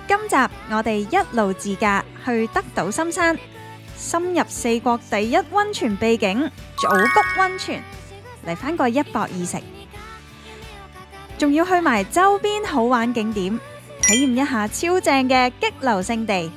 今集我哋一路自駕去德島深山，深入四國第一溫泉秘境祖谷溫泉，嚟返個一博二食，仲要去埋周邊好玩景點，體驗一下超正嘅激流勝地。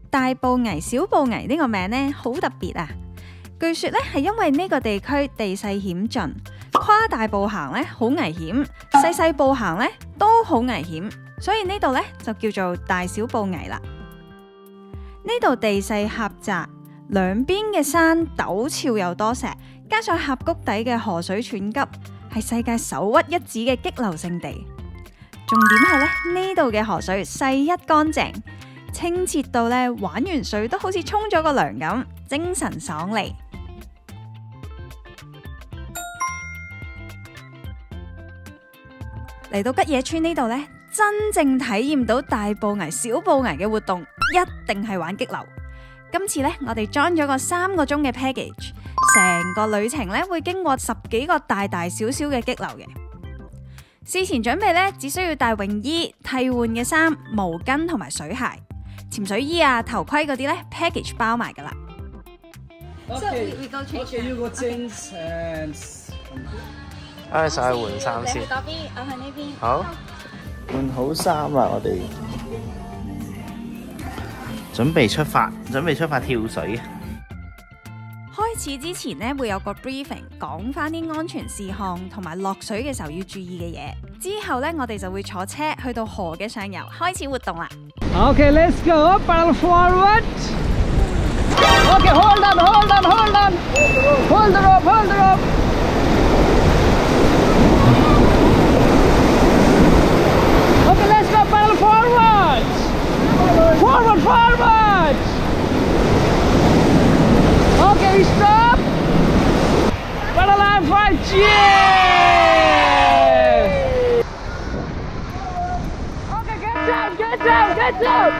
大步危小步危呢個名呢，好特別啊！據說呢係因為呢個地區地勢險峻，跨大步行呢好危險，細細步行呢都好危險，所以呢度呢就叫做大小步危啦。呢度地勢狹窄，兩邊嘅山陡峭又多石，加上峽谷底嘅河水湍急，係世界首屈一指嘅激流勝地。重點係呢度嘅河水細一乾淨，清澈到呢玩完水都好似沖咗個涼咁，精神爽利。嚟到吉野村呢度呢，真正體驗到大步危小步危嘅活動，一定係玩激流。今次呢，我哋裝咗個3個鐘嘅 package， 成個旅程呢會經過10幾個大大小小嘅激流嘅。事前準備呢，只需要帶泳衣、替換嘅衫、毛巾同埋水鞋。潛水衣啊、頭盔嗰啲呢 package 包埋噶啦。Okay, you go change and 上去換衫先。你去嗰邊，我去呢邊。好，換好衫啦，我哋準備出發跳水。開始之前呢，會有個 briefing 講翻啲安全事項同埋落水嘅時候要注意嘅嘢。之後呢，我哋就會坐車去到河嘅上游開始活動啦。Okay, let's go. Paddle forward. Okay, hold on. Hold the rope. Okay, let's go. Paddle forward. Forward. Okay, we stop. Paddle line fight. Yeah. Okay, get down.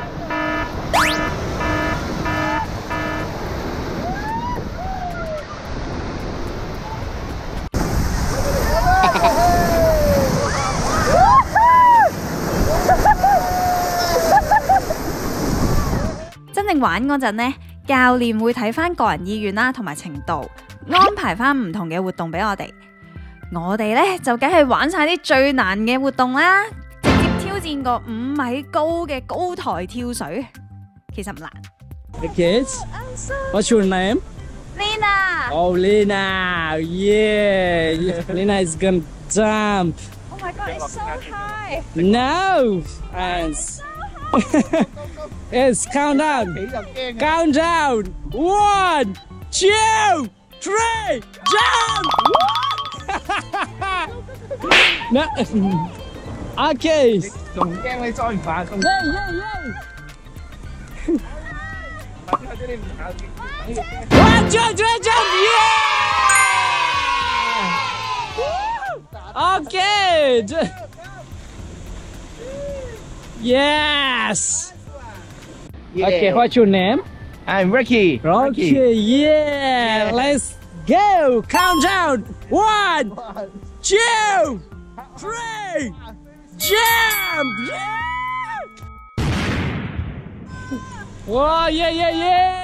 真正玩嗰陣呢，教練會睇翻個人意願啦，同埋程度，安排翻唔同嘅活動俾我哋。我哋呢就梗係玩晒啲最難嘅活動啦，直接挑戰個5米高嘅高台跳水。其實唔難。The kids, what's your name? Lena. Oh, Lena. Yeah. Lena is gonna jump. Oh my god, it's so high. No. And yes, count down. 1, 2, 3, jump. No. Okay. 仲驚你再唔快。1, 2, 3, jump! Yeah! Okay. Yes. Okay, what's your name? I'm Ricky. Okay, yeah. Let's go. Count down. 1, 2, 3, jump! Yeah! Oh, yeah. Yeah!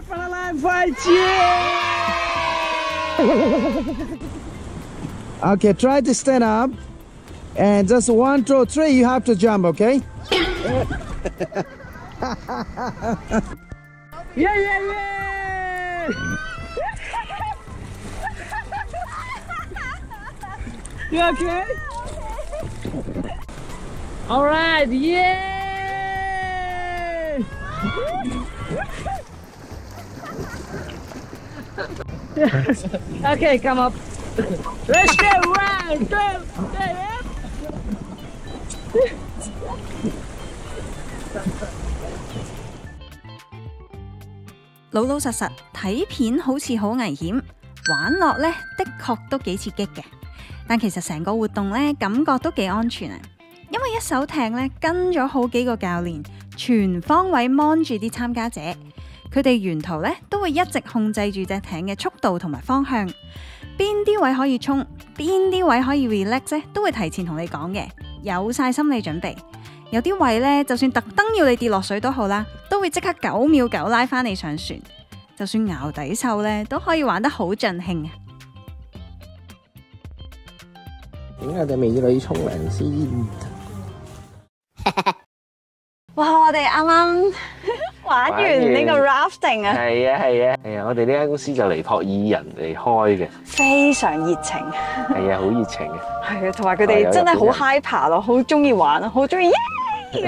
Paraline fight! Yeah! Okay, try to stand up. And just 1, 2, 3, you have to jump, okay? Yeah! You okay? All right, yeah! Okay, come up. Let's get round. Go.老老實實睇片好似好危險，玩落呢的確都幾刺激嘅。但其實成個活動呢，感覺都幾安全啊！因為一艘艇呢，跟咗好幾個教練，全方位 mon 住啲參加者，佢哋沿途呢都會一直控制住隻艇嘅速度同埋方向，邊啲位可以衝，邊啲位可以 relax 呢，都會提前同你講嘅，有晒心理準備。有啲位呢，就算特登要你跌落水都好啦，都會即刻9秒9拉翻你上船。就算淆底獸呢，都可以玩得好盡興啊！點解我哋美女沖涼先？哇！我哋啱啱玩完呢個 rafting 啊，係啊！我哋呢間公司就尼泊爾人嚟開嘅，非常熱情。係啊，好熱情嘅。係啊，同埋佢哋真係好 hyper 咯，好中意玩啊，好中意耶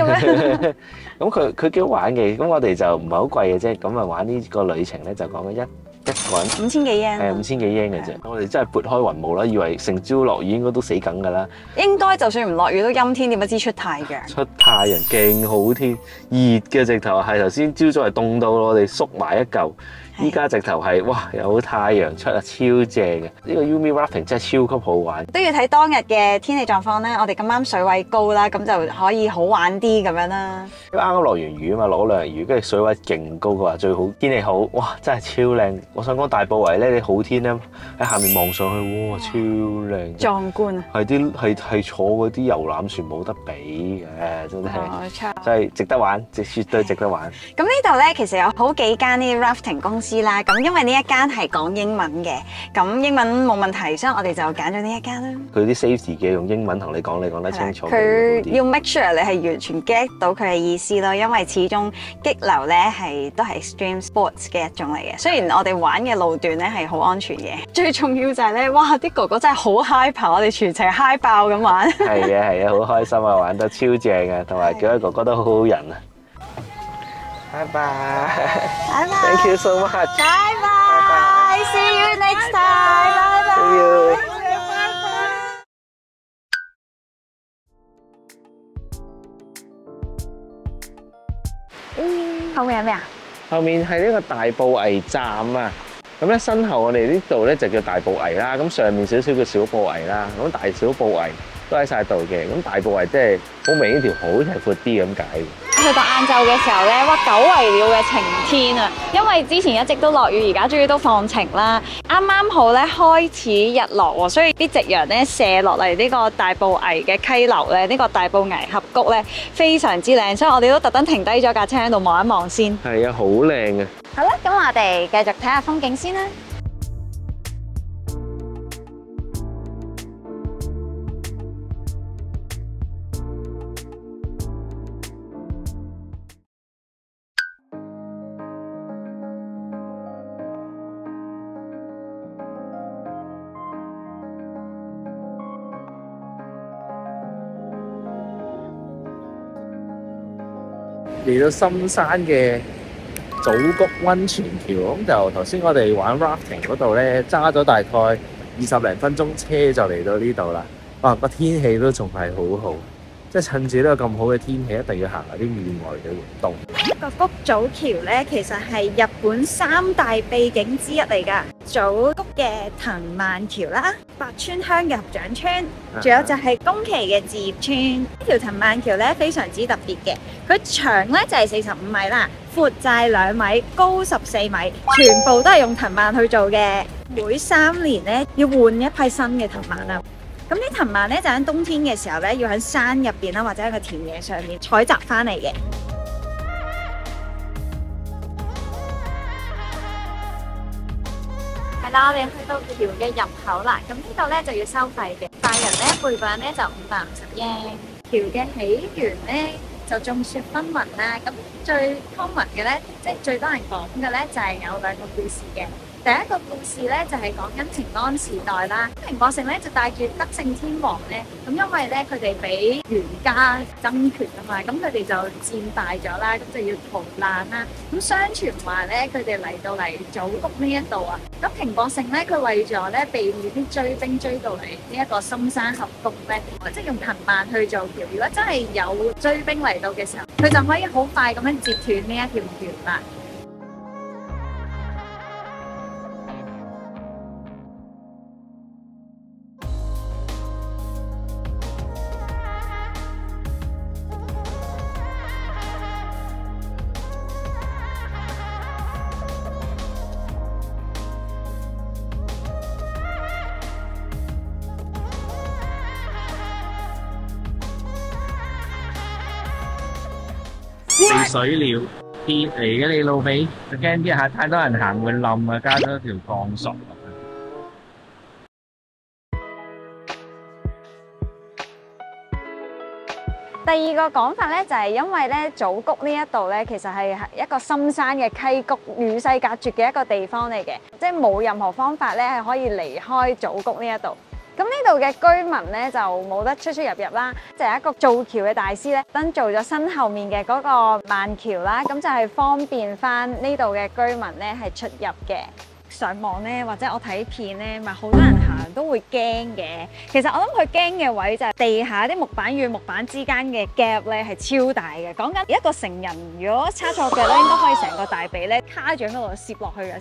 咁樣。咁佢幾好玩嘅，咁我哋就唔係好貴嘅啫，咁啊玩呢個旅程咧就講緊一個人5000幾yen，係5000幾yen嘅啫。我哋真係撥開雲霧啦，以為成朝落雨應該都死梗㗎啦。應該就算唔落雨都陰天，點不知出太陽？出太陽勁好天，熱嘅直頭係頭先朝早係凍到我哋縮埋一嚿。依家直頭係哇，有太陽出啊，超正嘅！呢個 Yumi Rafting 真係超級好玩。都要睇當日嘅天氣狀況咧。我哋咁啱水位高啦，咁就可以好玩啲咁樣啦。因為啱啱落完雨啊嘛，落兩日雨，跟住水位勁高嘅話，最好天氣好，哇！真係超靚。我想講大埔圍咧，你好天咧喺下面望上去，哇，超靚，壯觀啊！係坐嗰啲遊覽船冇得比嘅，真係，冇錯，真係值得玩，絕對值得玩。咁呢度咧，其實有好幾間呢啲 rafting 公司啦。咁因為呢一間係講英文嘅，咁英文冇問題，所以我哋就揀咗呢一間啦。佢啲 safety 嘅用英文同你講，你講得清楚。佢要 make sure 你係完全 get 到佢嘅意思咯，因為始終激流咧都係 extreme sports 嘅一種嚟嘅。雖然我哋玩嘅路段咧係好安全嘅，最重要就係咧，哇！啲哥哥真係好 hyper，我哋全程 high 爆咁玩。係啊，好開心啊，玩得超正啊，同埋幾位哥哥都好好人啊。拜拜。拜拜。Thank you so much。拜拜。See you next time。拜拜。See you。後面係咩啊？後面係呢個大埔圍站啊。咁咧身後我哋呢度咧就叫大埔圍啦，咁上面少少叫小埔圍啦，咁大小埔圍都喺晒度嘅。咁大埔圍即係好明顯條河好似係闊啲咁解嘅。去到晏晝嘅時候咧，哇！久違了嘅晴天啊！因為之前一直都落雨，而家終於都放晴啦。啱啱好咧開始日落喎，所以啲夕陽咧射落嚟呢個大埔圍嘅溪流咧，呢個大埔圍峽谷咧非常之靚，所以我哋都特登停低咗架車喺度望一望先。係啊，好靚啊！好啦，咁我哋繼續睇下風景先啦。嚟到深山嘅祖谷溫泉橋，咁就頭先我哋玩 rafting 嗰度咧，揸咗大概20零分鐘車就嚟到呢度啦。哇，個天氣都仲係好好，即係趁住呢個咁好嘅天氣，一定要行下啲戶外嘅活動。呢個谷祖橋咧，其實係日本3大秘境之一嚟㗎。祖谷嘅藤蔓橋啦，白川鄉嘅合掌村，仲有就係宮崎嘅志業村。呢條藤蔓橋咧非常之特別嘅，佢長咧就係45米啦，闊就係2米，高14米，全部都係用藤蔓去做嘅。每3年咧要換一批新嘅藤蔓啦。咁啲藤蔓咧就喺冬天嘅時候咧，要喺山入邊啦，或者喺個田野上面採集翻嚟嘅。係啦，我哋去到橋嘅入口啦。咁呢度咧就要收費嘅，大人咧每個人咧就550yen。橋嘅起源咧就眾說紛紜啦。咁最 common 嘅咧，即係最多人講嘅咧，就係有2個故事嘅。第一個故事咧就係講緊平安時代啦。平國盛咧就帶住德勝天王咧，咁因為咧佢哋俾袁家爭權啊嘛，咁佢哋就戰敗咗啦，咁就要逃難啦。咁相傳話咧，佢哋嚟到嚟祖谷呢一度啊，咁平國盛咧佢為咗咧避免啲追兵追到嚟呢一個深山合谷咧，即係用藤蔓去做橋。如果真係有追兵嚟到嘅時候，佢就可以好快咁樣截斷呢一條橋啦。地水鳥鐵嚟嘅你老味，就驚啲下太多人行會冧啊，加咗條鋼索。第二個講法咧，就係因為咧祖谷呢一度咧，其實係一個深山嘅溪谷，與世隔絕嘅一個地方嚟嘅，即係冇任何方法咧係可以離開祖谷呢一度。咁呢度嘅居民咧就冇得出出入入啦，就係一個造橋嘅大師咧，登做咗身後面嘅嗰個慢橋啦，咁就係方便翻呢度嘅居民咧係出入嘅。上網咧或者我睇片咧，咪好多人行都會驚嘅。其實我諗佢驚嘅位就係地下啲木板與木板之間嘅 gap 咧係超大嘅。講緊一個成人如果叉錯腳咧，應該可以成個大髀咧卡住喺嗰度攝落去嘅。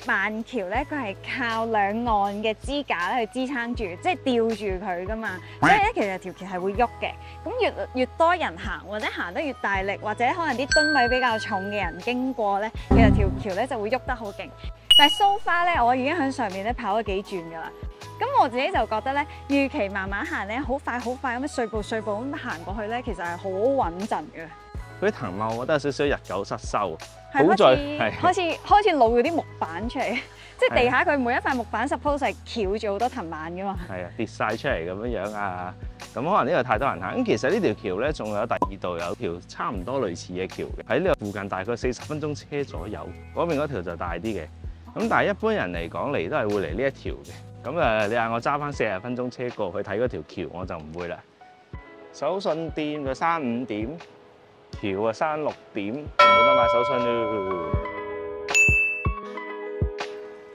慢橋咧，佢係靠兩岸嘅支架咧去支撐住，即係吊住佢噶嘛。所以咧，其實條橋係會喐嘅。咁越多人行，或者行得越大力，或者可能啲噸位比較重嘅人經過咧，其實條橋咧就會喐得好勁。但係 so far 咧，我已經喺上面咧跑咗幾轉噶啦。咁我自己就覺得咧，預期慢慢行咧，好快咁碎步咁行過去咧，其實係好穩陣嘅。嗰啲藤蔓，我覺得有少少日久失修，係好在開始露咗啲木板出嚟，即係地下佢每一塊木板 suppose 係翹住好多藤蔓噶嘛。係啊，跌晒出嚟咁樣啊！咁可能呢度太多人行。咁其實呢條橋咧，仲有第二度有條差唔多類似嘅橋嘅，喺呢度附近大概40分鐘車左右。嗰邊嗰條就大啲嘅。咁但係一般人嚟講嚟都係會嚟呢一條嘅。咁你嗌我揸翻40分鐘車過去睇嗰條橋，我就唔會啦。手信店就閂5點。橋啊，閂6點，冇得買手信咯。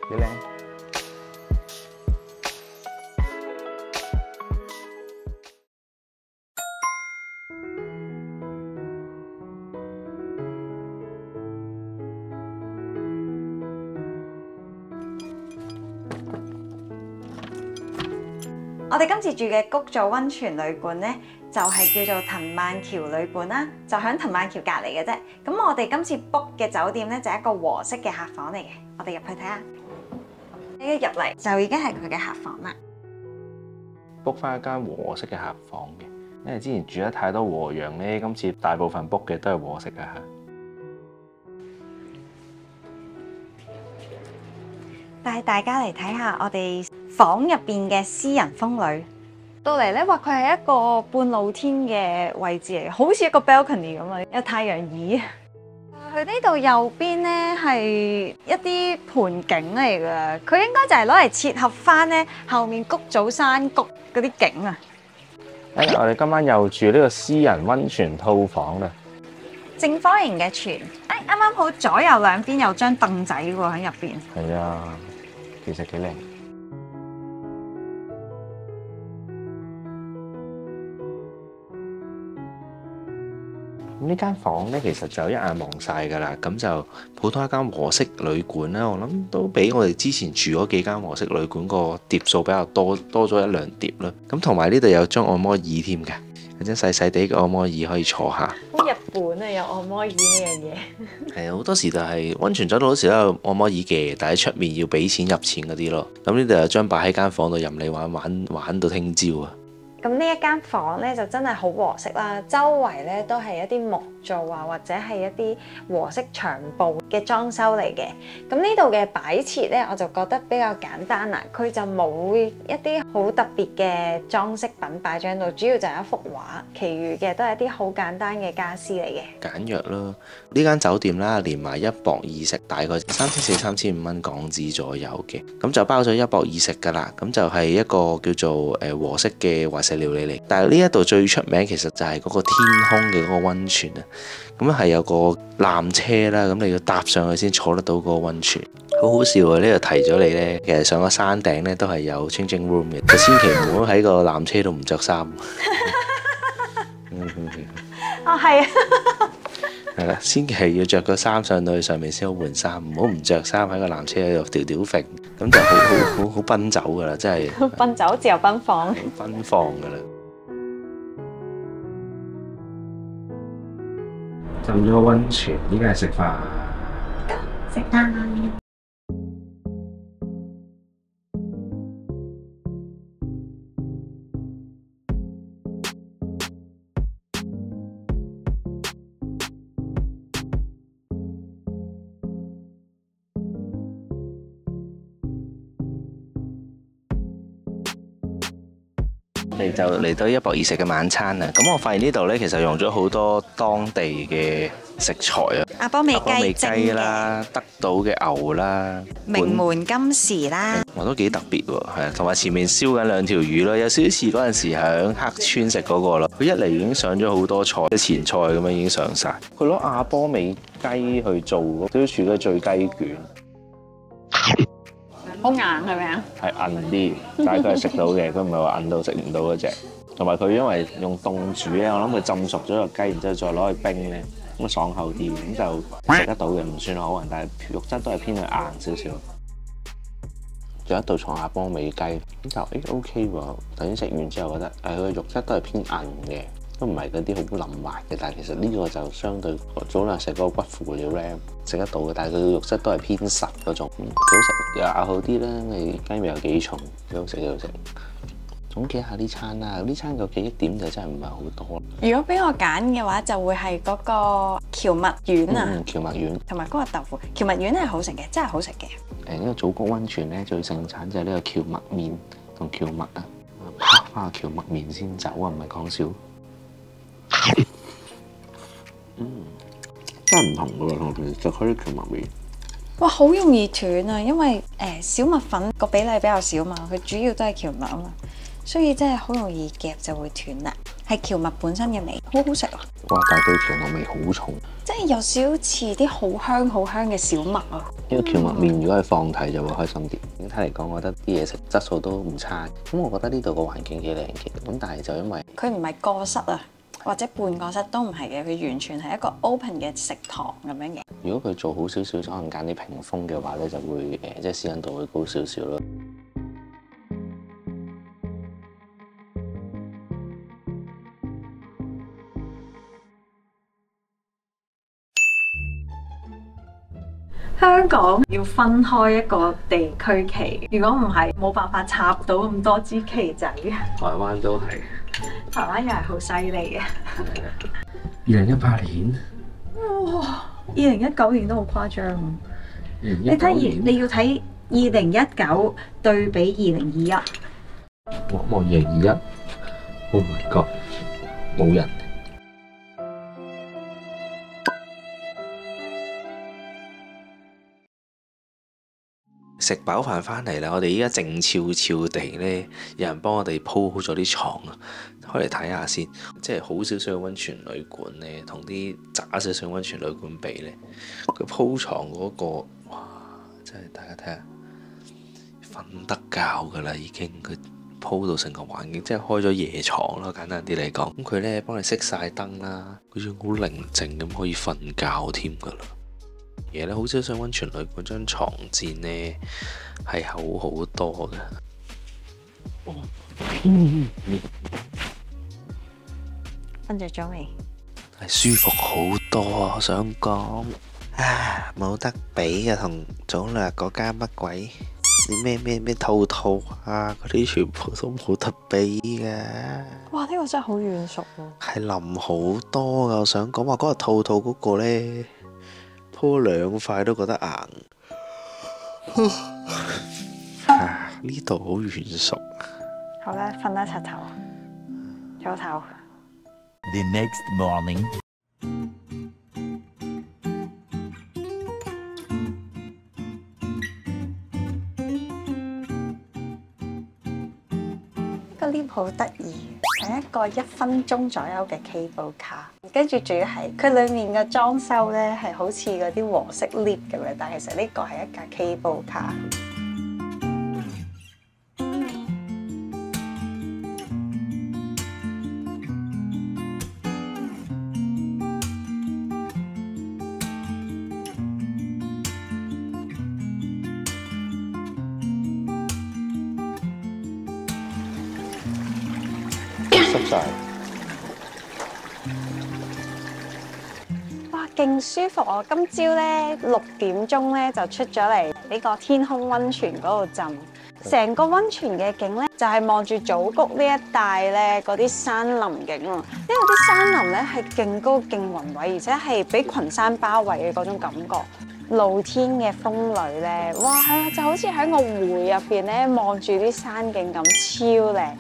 幾靚！我哋今次住嘅谷祖溫泉旅館咧，就係叫做藤蔓橋旅館啦，就喺藤蔓橋隔離嘅啫。咁我哋今次 book 嘅酒店咧，就係一個和式嘅客房嚟嘅。我哋入去睇下，一入嚟就已經係佢嘅客房啦。book 翻一間和式嘅客房嘅，因為之前住得太多和洋咧，今次大部分 book 嘅都係和式嘅客。帶大家嚟睇下我哋房入邊嘅私人風呂。到嚟咧，話佢係一個半露天嘅位置嚟，好似一個 balcony 咁啊，有太陽椅。佢呢度右邊咧係一啲盆景嚟㗎，佢應該就係攞嚟切合翻咧後面谷祖山谷嗰啲景啊。我哋今晚又住呢個私人溫泉套房啦。正方形嘅泉，啱啱好左右兩邊有張凳仔喎喺入邊。係啊，其實幾靚。呢間房咧，其實就一眼望晒㗎啦。咁就普通一間和式旅館啦，我諗都比我哋之前住嗰幾間和式旅館個碟數比較多咗1-2碟啦。咁同埋呢度有張按摩椅添嘅，有張細細地嘅按摩椅可以坐下。好日本啊，有按摩椅呢樣嘢。係啊，好多時就係溫泉酒店好多時都有按摩椅嘅，但係喺出面要俾錢入錢嗰啲咯。咁呢度有張擺喺間房度任你玩到聽朝啊！咁咁呢一間房咧就真係好和式啦，周圍咧都係一啲木造啊，或者係一啲和式長布嘅裝修嚟嘅。咁呢度嘅擺設咧，我就覺得比較簡單啦，佢就冇一啲好特別嘅裝飾品擺咗喺度，主要就係一幅畫，其餘嘅都係一啲好簡單嘅家私嚟嘅。簡約咯，呢間酒店啦，連埋一博二食，大概3400、3500蚊港紙左右嘅，咁就包咗一博二食噶啦。咁就係一個叫做和式嘅懷石料理嚟。但係呢一度最出名其實就係嗰個天空嘅嗰個溫泉啊。咁係有個纜車啦，咁你要搭上去先坐得到嗰個溫泉。好好笑啊！呢度提咗你呢，其實上個山頂呢都係有 changing room 嘅，就千祈唔好喺個纜車度唔着衫。哦，係啊。係啦，千祈要着個衫上到去上面先好換衫，唔好唔着衫喺個纜車度吊吊揈，咁就好奔走噶啦，真係。奔走自由奔放。奔放噶啦。浸咗個溫泉，依家係食飯。食飯。你就嚟到一博二食嘅晚餐啦。咁我發現呢度呢，其實用咗好多當地嘅食材啊，阿波美雞啦，德島嘅牛啦，名門金時啦，我都幾特別喎，係啊，同埋前面燒緊2條魚咯，有少少似嗰陣時喺黑川食嗰個咯。佢一嚟已經上咗好多菜，前菜咁樣已經上晒。佢攞阿波美雞去做嗰少少嘅醉雞卷。好硬係咪啊？係韌啲，但係佢係食到嘅，佢唔係話韌到食唔到嗰只。同埋佢因為用凍煮咧，我諗佢浸熟咗個雞，然之後再攞去冰咧，咁啊爽口啲，咁就食得到嘅，唔算好韌，但係肉質都係偏向硬少少。仲有一道從阿波美雞，咁就OK 喎。頭先食完之後覺得佢嘅肉質都係偏韌嘅，都唔係嗰啲好腍滑嘅。但係其實呢個就相對早兩日食嗰個骨腐料咧食得到嘅，但係佢嘅肉質都係偏實嗰種，幾好食，又咬好啲啦。你雞味有幾重，幾好食幾好食。總結下呢餐啦，呢餐個記憶點就真係唔係好多。如果俾我揀嘅話，就會係嗰個蕎麥丸啊，蕎麥丸同埋嗰個豆腐。蕎麥丸係好食嘅，真係好食嘅。呢個祖谷溫泉咧最盛產就係呢個蕎麥麵同蕎麥啊，拍翻個蕎麥麵先走啊，唔係講笑。真係唔同噶喎，同平時食開啲蕎麥麵。哇，好容易斷啊，因為小麥粉個比例比較少嘛，佢主要都係蕎麥啊嘛，所以真係好容易夾就會斷啦。係蕎麥本身嘅味，好好食啊！哇，但係對蕎麥味好重，即係有少少似啲好香嘅小麥啊！呢個蕎麥麵如果係放題就會開心啲。整體嚟講，我覺得啲嘢食質素都唔差。咁我覺得呢度個環境幾靚嘅，咁但係就因為佢唔係個室啊，或者半個室都唔係嘅，佢完全係一個 open 嘅食堂咁樣嘅。如果佢做好少少，可能揀啲屏風嘅話咧，就會即係私隱度會高少少咯。香港要分開一個地區旗，如果唔係冇辦法插到咁多支旗仔。台灣都係。台灣又係好犀利嘅。 2018年。哇！2019年都好誇張啊！你睇你要睇2019對比2021。望2021 ，Oh my God， 冇人。食飽飯翻嚟啦，我哋依家靜悄悄地呢，有人幫我哋鋪好咗啲床啊，開嚟睇下先。即係好少少嘅溫泉旅館呢，同啲渣少少溫泉旅館比呢，佢鋪床嗰個，哇！真係大家睇下，瞓得覺噶啦已經，佢鋪到成個環境，即係開咗夜床咯，簡單啲嚟講。咁佢呢幫你熄晒燈啦，佢仲好寧靜咁可以瞓覺添噶啦。嘢咧，好少上溫泉旅館張床墊呢係好好多嘅。瞓着咗未？係舒服好多啊！我想講啊，冇得比嘅同早兩日嗰間乜鬼。啲咩兔兔啊，嗰啲全部都冇得比嘅。哇！呢個真係好軟熟喎。係腍好多噶，我想講話嗰個兔兔嗰個呢，鋪2塊都覺得硬。呢度好軟熟。好啦，瞓啦柒頭，早唞。The next morning. 個 lift 好得意，係一個1分鐘左右嘅 cable car， 跟住仲要係佢裡面嘅裝修咧係好似嗰啲黃色 lift 咁樣，但係其實呢個係一架 cable car。濕晒。哇，勁舒服啊！今朝咧6點鐘咧就出咗嚟呢個天空溫泉嗰度浸，成個溫泉嘅景咧就係望住祖谷呢一帶咧嗰啲山林景啊！因為啲山林咧係勁高勁宏偉，而且係俾群山包圍嘅嗰種感覺。露天嘅風呂咧，哇係啊，就好似喺個湖入邊咧望住啲山景咁，超靚。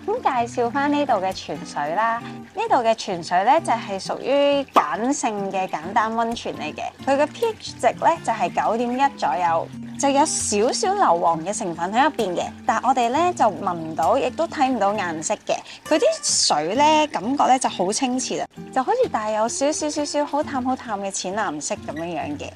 咁介紹翻呢度嘅泉水啦，呢度嘅泉水咧就係屬於鹼性嘅簡單溫泉嚟嘅，佢嘅 pH 值咧就係9.1左右，就有少少硫磺嘅成分喺入邊嘅，但係我哋咧就聞唔到，亦都睇唔到顏色嘅，佢啲水咧感覺咧就好清澈啦，就好似帶有少少好淡嘅淺藍色咁樣樣嘅。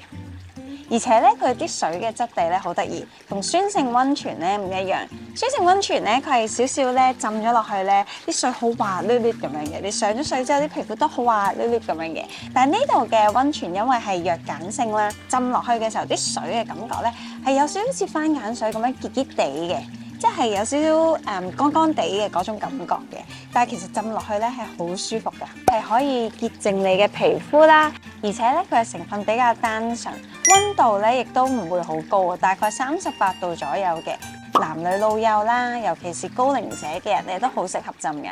而且咧，佢啲水嘅質地咧好得意，同酸性溫泉咧唔一樣。酸性溫泉咧，佢係少少咧浸咗落去咧，啲水好滑捋捋咁樣嘅。你上咗水之後，啲皮膚都好滑捋捋咁樣嘅。但係呢度嘅溫泉因為係弱鹼性啦，浸落去嘅時候，啲水嘅感覺咧係有少少似番鹼水咁樣結結地嘅，即係有少少乾乾地嘅嗰種感覺嘅。但係其實浸落去咧係好舒服㗎，係可以潔淨你嘅皮膚啦，而且咧佢嘅成分比較單純。溫度咧亦都唔會好高啊，大概38度左右嘅，男女老幼啦，尤其是高齡者嘅人咧都好適合浸嘅。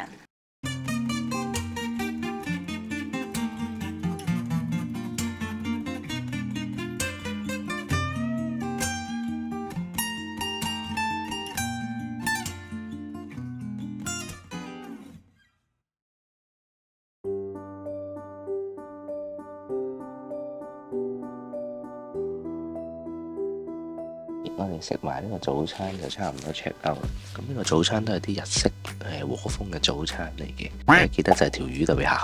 我哋食埋呢個早餐就差唔多 check out 啦。咁呢個早餐都係啲日式和風嘅早餐嚟嘅。記得就係條魚特別鹹，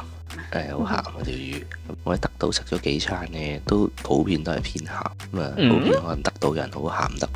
好鹹嗰條魚。我喺德島食咗幾餐嘅，都普遍都係偏鹹。咁啊，普遍可能德島人好鹹得。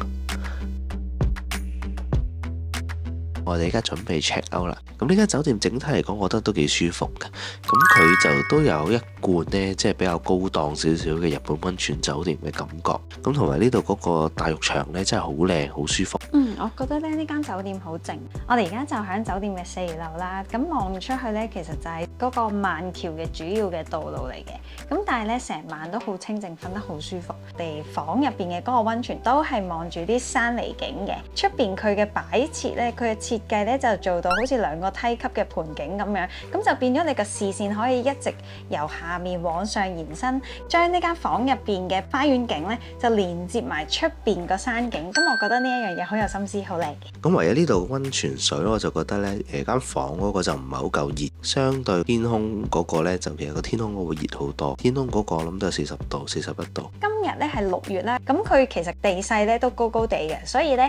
我哋而家準備 check out 啦。咁呢間酒店整體嚟講，我覺得都幾舒服嘅。咁佢就都有一貫呢，即係比較高檔少少嘅日本溫泉酒店嘅感覺。咁同埋呢度嗰個大浴場呢，真係好靚，好舒服。我覺得咧呢間酒店好靜。我哋而家就喺酒店嘅4樓啦。咁望出去呢，其實就係嗰個萬橋嘅主要嘅道路嚟嘅。咁但係呢，成晚都好清靜，瞓得好舒服。地房入邊嘅嗰個溫泉都係望住啲山梨景嘅。出邊佢嘅擺設呢，佢嘅設計呢，就做到好似2個梯級嘅盆景咁樣，咁就變咗你個視線可以一直由下面往上延伸，將呢間房入邊嘅花園景呢，就連接埋出邊個山景。咁我覺得呢一樣嘢好有心思，好靚嘅。咁唯有呢度溫泉水我就覺得呢，間房嗰個就唔係好夠熱，相對天空嗰個呢，就其實個天空嗰個會熱好多。天空嗰個我諗都係40度、41度。今日呢係6月啦，咁佢其實地勢呢都高高地嘅，所以呢，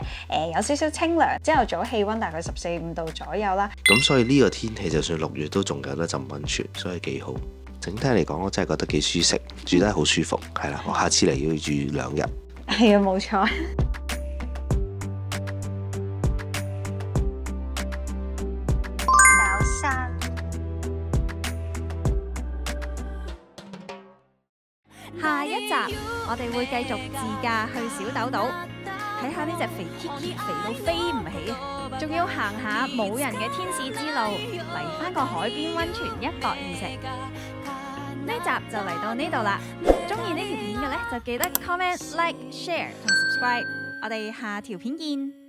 有少少清涼。朝頭早氣溫大概14、15度左右啦。咁所以呢個天氣就算6月都仲有得浸溫泉，所以幾好。整體嚟講，我真係覺得幾舒適，住得好舒服。係啦，我下次嚟要住2日。係啊，冇錯。小山。下一集我哋會繼續自駕去小豆島，睇下呢隻肥 Kiki 肥到飛唔起啊！仲要行下冇人嘅天使之路，嚟返個海邊溫泉一角而食。呢集就嚟到呢度啦，中意呢條片嘅呢，就記得 comment、like、share 同 subscribe。我哋下條片見。